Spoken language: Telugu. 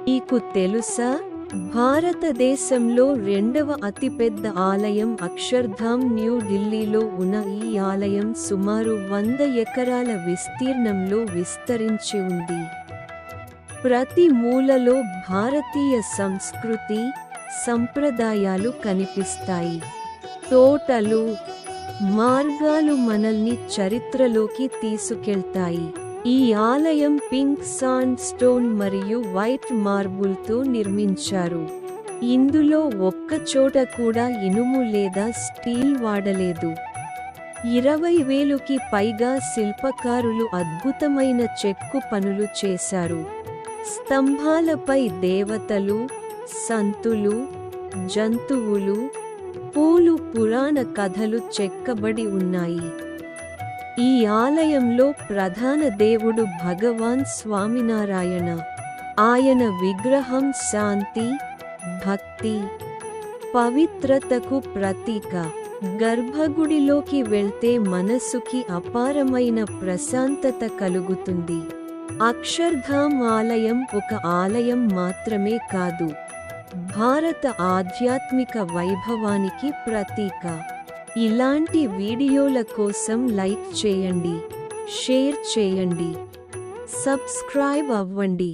మీకు తెలుసా, భారతదేశంలో రెండవ అతిపెద్ద ఆలయం అక్షర్ధామ్ న్యూ ఢిల్లీలో ఉన్న ఈ ఆలయం సుమారు 100 ఎకరాల విస్తీర్ణంలో విస్తరించి ఉంది. ప్రతి మూలలో భారతీయ సంస్కృతి, సంప్రదాయాలు కనిపిస్తాయి. తోటలు, మార్గాలు మనల్ని చరిత్రలోకి తీసుకెళ్తాయి. ఈ ఆలయం పింక్ సాండ్ స్టోన్ మరియు వైట్ మార్బుల్తో నిర్మించారు. ఇందులో ఒక్కచోట కూడా ఇనుము లేదా స్టీల్ వాడలేదు. 20,000కి పైగా శిల్పకారులు అద్భుతమైన చెక్కు పనులు చేశారు. స్తంభాలపై దేవతలు, సంతులు, జంతువులు, పూలు, పురాణ కథలు చెక్కబడి ఉన్నాయి. ఈ ఆలయంలో ప్రధాన దేవుడు భగవాన్ స్వామినారాయణ. ఆయన విగ్రహం శాంతి, భక్తి, పవిత్రతకు ప్రతీక. గర్భగుడిలోకి వెళ్తే మనసుకి అపారమైన ప్రశాంతత కలుగుతుంది. అక్షర్ధామ్ ఆలయం ఒక ఆలయం మాత్రమే కాదు, భారత ఆధ్యాత్మిక వైభవానికి ప్రతీక. ఇలాంటి వీడియోల కోసం లైక్ చేయండి, షేర్ చేయండి, సబ్స్క్రైబ్ అవ్వండి.